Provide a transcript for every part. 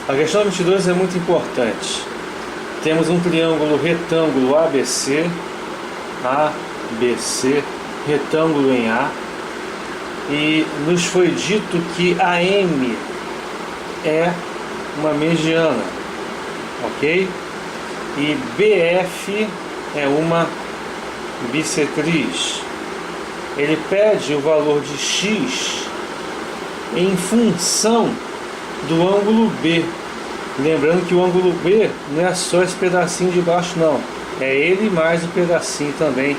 A questão 22 é muito importante. Temos um triângulo retângulo ABC, retângulo em A, e nos foi dito que AM é uma mediana, ok? E BF é uma bissetriz. Ele pede o valor de X em função do ângulo B. Lembrando que o ângulo B não é só esse pedacinho de baixo, não. É ele mais o pedacinho também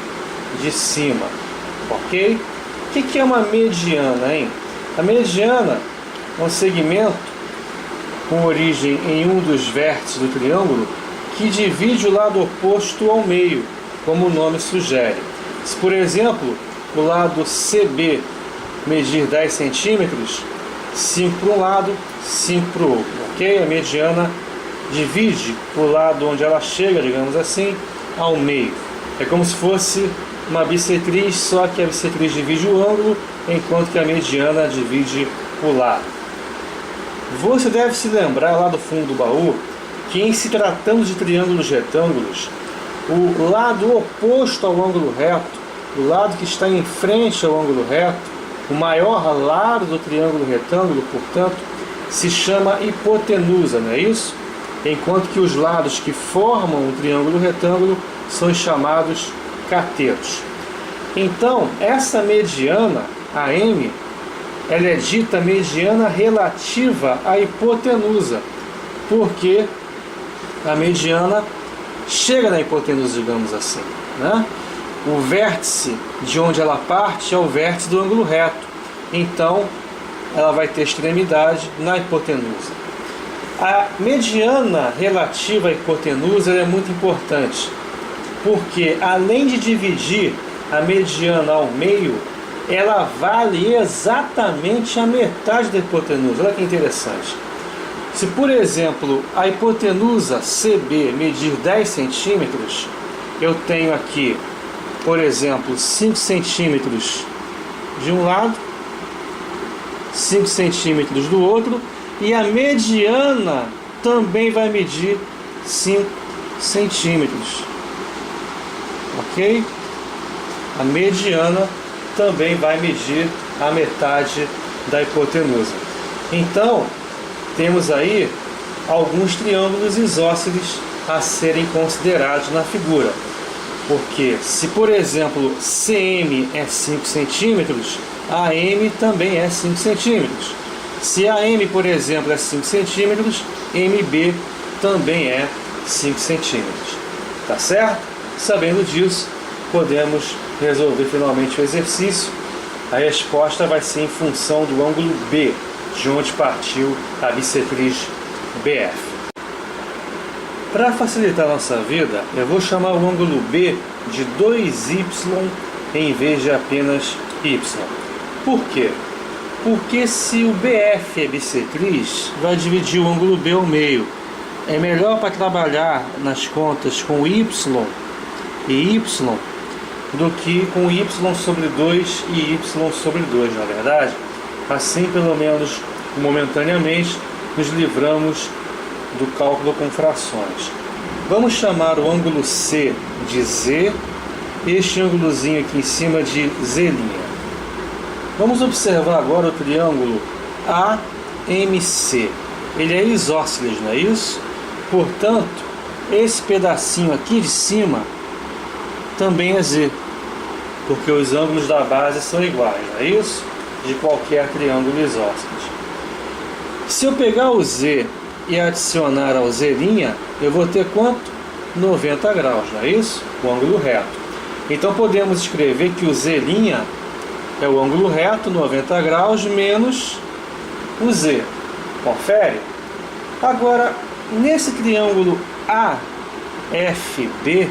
de cima. Ok? O que é uma mediana, hein? A mediana é um segmento com origem em um dos vértices do triângulo que divide o lado oposto ao meio, como o nome sugere. Se, por exemplo, o lado CB medir 10 centímetros, 5 para um lado, 5 para o outro, ok? A mediana divide o lado onde ela chega, digamos assim, ao meio. É como se fosse uma bissetriz, só que a bissetriz divide o ângulo, enquanto que a mediana divide o lado. Você deve se lembrar lá do fundo do baú que, em se tratando de triângulos retângulos, o lado oposto ao ângulo reto, o lado que está em frente ao ângulo reto, o maior lado do triângulo retângulo, portanto, se chama hipotenusa, não é isso? Enquanto que os lados que formam o triângulo retângulo são chamados catetos. Então, essa mediana, AM, ela é dita mediana relativa à hipotenusa, porque a mediana chega na hipotenusa, digamos assim, né? O vértice de onde ela parte é o vértice do ângulo reto. Então, ela vai ter extremidade na hipotenusa. A mediana relativa à hipotenusa é muito importante, porque além de dividir a mediana ao meio, ela vale exatamente a metade da hipotenusa. Olha que interessante. Se, por exemplo, a hipotenusa CB medir 10 centímetros, eu tenho aqui, por exemplo, 5 centímetros de um lado, 5 centímetros do outro, e a mediana também vai medir 5 centímetros. Ok? A mediana também vai medir a metade da hipotenusa. Então, temos aí alguns triângulos isósceles a serem considerados na figura. Porque se, por exemplo, CM é 5 centímetros, AM também é 5 centímetros. Se AM, por exemplo, é 5 centímetros, MB também é 5 centímetros. Tá certo? Sabendo disso, podemos resolver finalmente o exercício. A resposta vai ser em função do ângulo B, de onde partiu a bissetriz BF. Para facilitar a nossa vida, eu vou chamar o ângulo B de 2y em vez de apenas y. Por quê? Porque se o BF é bissetriz, vai dividir o ângulo B ao meio. É melhor para trabalhar nas contas com y e y do que com y sobre 2 e y sobre 2, na verdade. Assim, pelo menos momentaneamente, nos livramos do cálculo com frações. Vamos chamar o ângulo C de Z, este ângulozinho aqui em cima de Z'. Vamos observar agora o triângulo AMC. Ele é isósceles, não é isso? Portanto, esse pedacinho aqui de cima também é Z, porque os ângulos da base são iguais, não é isso? De qualquer triângulo isósceles. Se eu pegar o Z e adicionar ao Z', eu vou ter quanto? 90 graus, não é isso? O ângulo reto. Então podemos escrever que o Z' é o ângulo reto, 90 graus, menos o Z. Confere? Agora, nesse triângulo AFB,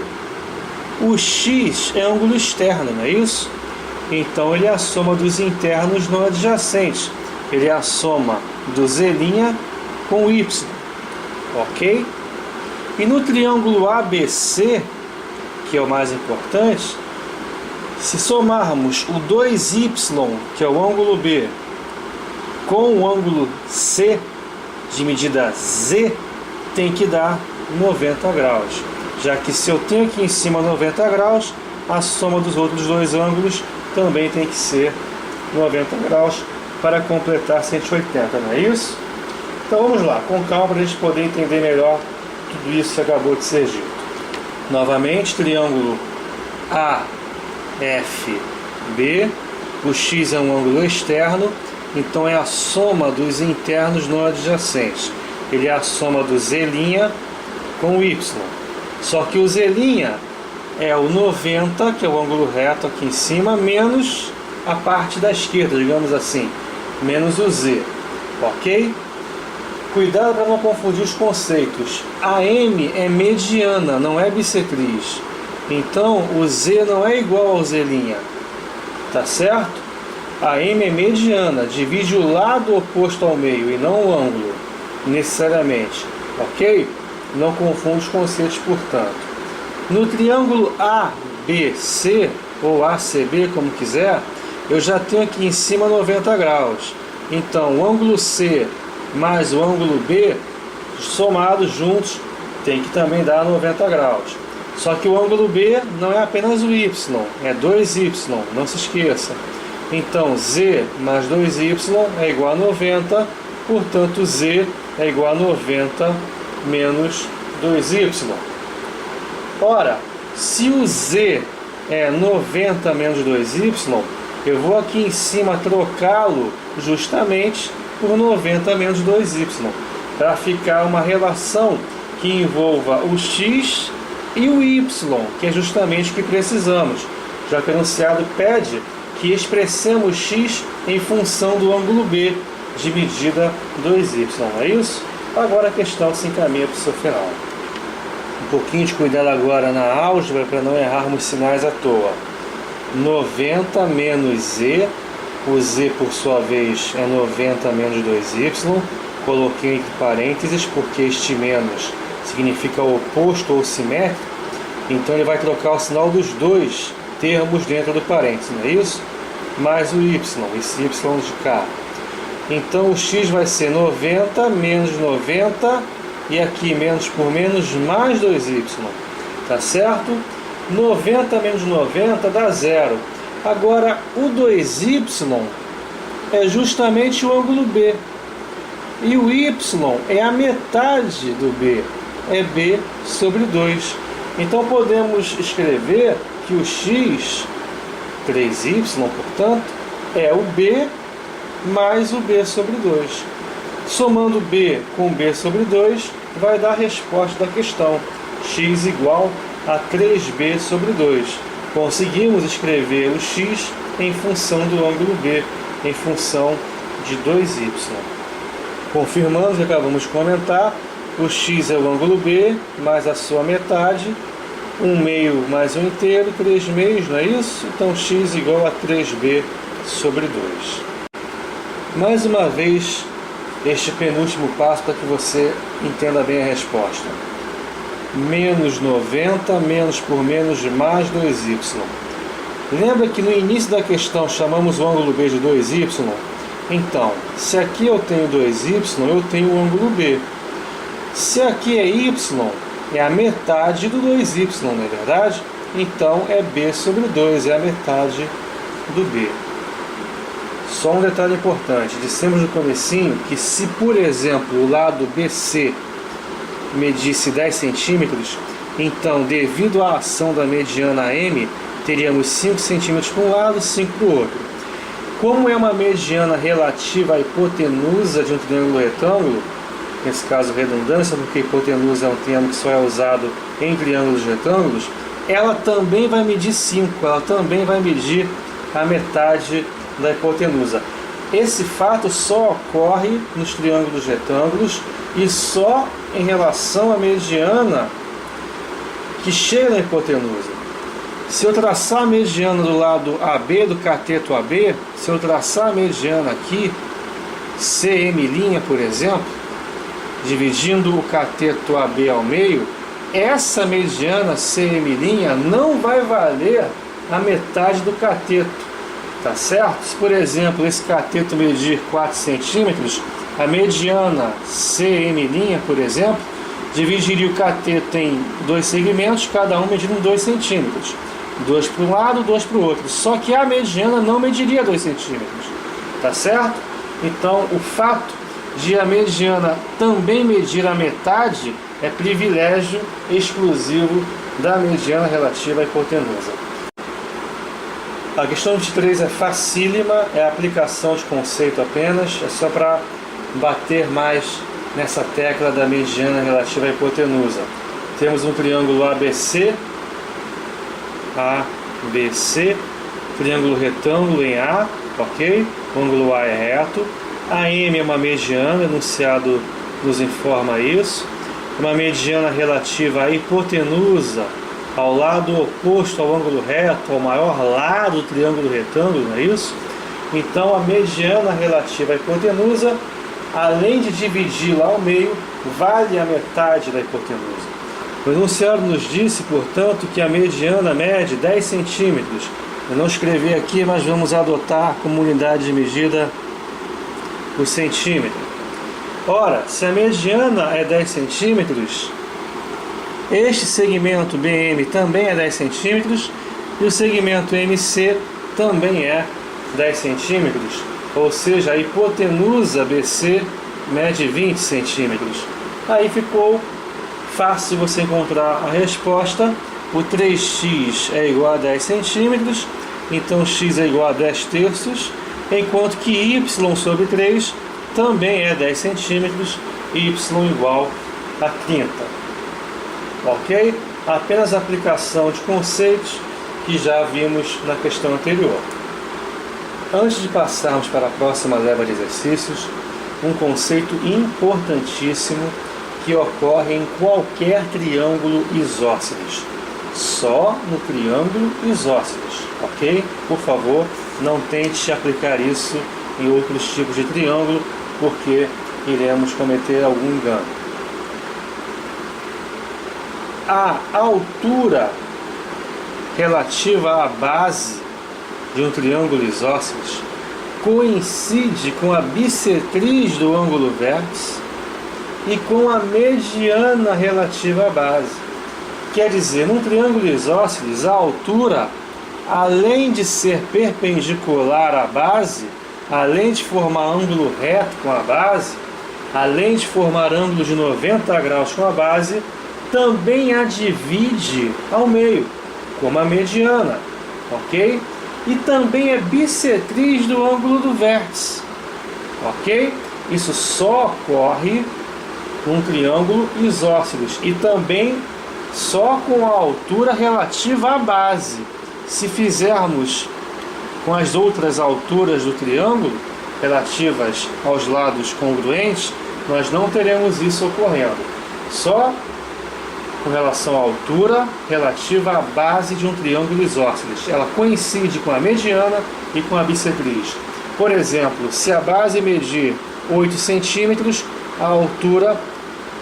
o X é ângulo externo, não é isso? Então ele é a soma dos internos não adjacentes. Ele é a soma do Z' com Y, ok? E no triângulo ABC, que é o mais importante, se somarmos o 2y, que é o ângulo B, com o ângulo C, de medida Z tem que dar 90 graus, já que se eu tenho aqui em cima 90 graus, a soma dos outros dois ângulos também tem que ser 90 graus para completar 180, não é isso? Então vamos lá, com calma para a gente poder entender melhor tudo isso que acabou de ser dito. Novamente, triângulo AFB, o X é um ângulo externo, então é a soma dos internos não adjacentes. Ele é a soma do Z' com o Y. Só que o Z' é o 90, que é o ângulo reto aqui em cima, menos a parte da esquerda, digamos assim, menos o Z, ok? Cuidado para não confundir os conceitos. A M é mediana, não é bissetriz. Então o Z não é igual ao Z', tá certo? A M é mediana, divide o lado oposto ao meio e não o ângulo, necessariamente, ok? Não confunda os conceitos, portanto. No triângulo ABC, ou ACB, como quiser, eu já tenho aqui em cima 90 graus. Então, o ângulo C mais o ângulo B, somados juntos, tem que também dar 90 graus. Só que o ângulo B não é apenas o Y, é 2Y, não se esqueça. Então, Z mais 2Y é igual a 90, portanto, Z é igual a 90 menos 2Y. Ora, se o Z é 90 menos 2Y, eu vou aqui em cima trocá-lo justamente por 90 menos 2Y, para ficar uma relação que envolva o X e o Y, que é justamente o que precisamos, já que o enunciado pede que expressemos X em função do ângulo B de medida 2Y, não é isso? Agora a questão se encaminha para o seu final. Um pouquinho de cuidado agora na álgebra para não errarmos sinais à toa. 90 menos Z, o Z por sua vez é 90 menos 2Y, coloquei entre parênteses porque este menos significa oposto ou simétrico, então ele vai trocar o sinal dos dois termos dentro do parênteses, não é isso? Mais o Y, esse Y de cá. Então o X vai ser 90 menos 90 e aqui menos por menos mais 2Y, tá certo? 90 menos 90 dá 0. Agora o 2Y é justamente o ângulo B e o Y é a metade do B, é B sobre 2. Então podemos escrever que o X, 3Y, portanto, é o B mais o B sobre 2. Somando B com B sobre 2, vai dar a resposta da questão. X igual a 3B sobre 2. Conseguimos escrever o X em função do ângulo B, em função de 2Y. Confirmando o que acabamos de comentar, o X é o ângulo B, mais a sua metade, 1 meio mais 1 inteiro, 3 meios, não é isso? Então X igual a 3B sobre 2. Mais uma vez, este penúltimo passo para que você entenda bem a resposta. Menos 90, menos por menos mais 2y. Lembra que no início da questão chamamos o ângulo B de 2y? Então, se aqui eu tenho 2y, eu tenho o ângulo B. Se aqui é y, é a metade do 2y, não é verdade? Então é B sobre 2, é a metade do B. Só um detalhe importante, dissemos no comecinho que se, por exemplo, o lado BC medisse 10 centímetros, então, devido à ação da mediana M, teríamos 5 centímetros para um lado, 5 para o outro. Como é uma mediana relativa à hipotenusa de um triângulo retângulo, nesse caso redundância, porque hipotenusa é um termo que só é usado em triângulos retângulos, ela também vai medir 5, ela também vai medir a metade da hipotenusa. Esse fato só ocorre nos triângulos retângulos e só em relação à mediana que chega na hipotenusa. Se eu traçar a mediana do lado AB do cateto AB, se eu traçar a mediana aqui, CM', por exemplo, dividindo o cateto AB ao meio, essa mediana CM' não vai valer a metade do cateto, tá certo? Se, por exemplo, esse cateto medir 4 centímetros, a mediana CM', por exemplo, dividiria o cateto em dois segmentos, cada um medindo 2 centímetros. 2 para um lado, 2 para o outro. Só que a mediana não mediria 2 centímetros. Tá certo? Então, o fato de a mediana também medir a metade é privilégio exclusivo da mediana relativa à hipotenusa. A questão 23 é facílima, é a aplicação de conceito apenas, é só para bater mais nessa tecla da mediana relativa à hipotenusa. Temos um triângulo ABC, triângulo retângulo em A, ok? O ângulo A é reto. A M é uma mediana, enunciado nos informa isso. Uma mediana relativa à hipotenusa, ao lado oposto ao ângulo reto, ao maior lado do triângulo retângulo, não é isso? Então a mediana relativa à hipotenusa, além de dividir lá ao meio, vale a metade da hipotenusa. O enunciado nos disse, portanto, que a mediana mede 10 centímetros. Eu não escrevi aqui, mas vamos adotar como unidade de medida o centímetro. Ora, se a mediana é 10 centímetros, este segmento BM também é 10 centímetros e o segmento MC também é 10 centímetros, ou seja, a hipotenusa BC mede 20 centímetros. Aí ficou fácil você encontrar a resposta. O 3x é igual a 10 centímetros, então x é igual a 10 terços, enquanto que y sobre 3 também é 10 centímetros, y igual a 30. Ok? Apenas aplicação de conceitos que já vimos na questão anterior. Antes de passarmos para a próxima leva de exercícios, um conceito importantíssimo que ocorre em qualquer triângulo isósceles. Só no triângulo isósceles, ok? Por favor, não tente aplicar isso em outros tipos de triângulo, porque iremos cometer algum engano. A altura relativa à base de um triângulo isósceles coincide com a bissetriz do ângulo vértice e com a mediana relativa à base. Quer dizer, num triângulo isósceles, a altura, além de ser perpendicular à base, além de formar ângulo reto com a base, além de formar ângulo de 90 graus com a base, também a divide ao meio, como a mediana, ok? E também é bissetriz do ângulo do vértice, ok? Isso só ocorre num triângulo isósceles e também só com a altura relativa à base. Se fizermos com as outras alturas do triângulo, relativas aos lados congruentes, nós não teremos isso ocorrendo. Só com relação à altura relativa à base de um triângulo isósceles. Ela coincide com a mediana e com a bissetriz. Por exemplo, se a base medir 8 centímetros, a altura,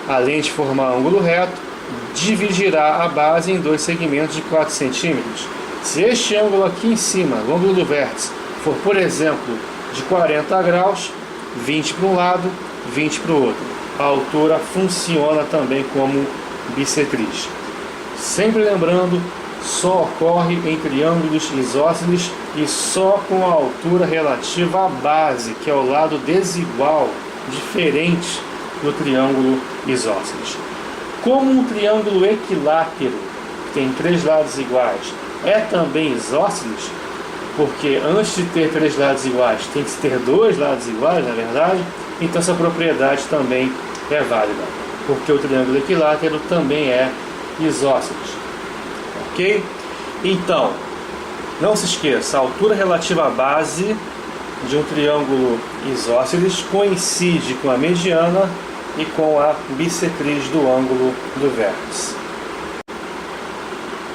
além de formar ângulo reto, dividirá a base em dois segmentos de 4 centímetros. Se este ângulo aqui em cima, o ângulo do vértice, for, por exemplo, de 40 graus, 20 para um lado, 20 para o outro, a altura funciona também como bissetriz. Sempre lembrando, só ocorre em triângulos isósceles e só com a altura relativa à base, que é o lado desigual, diferente do triângulo isósceles. Como um triângulo equilátero, que tem 3 lados iguais, é também isósceles, porque antes de ter 3 lados iguais, tem que ter 2 lados iguais, na verdade, então essa propriedade também é válida, porque o triângulo equilátero também é isósceles, ok? Então, não se esqueça, a altura relativa à base de um triângulo isósceles coincide com a mediana e com a bissetriz do ângulo do vértice.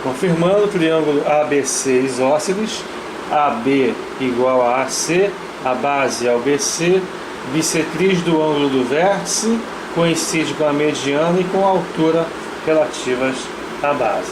Confirmando o triângulo ABC isósceles, AB igual a AC, a base é o BC, bissetriz do ângulo do vértice, coincide com a mediana e com a altura relativas à base.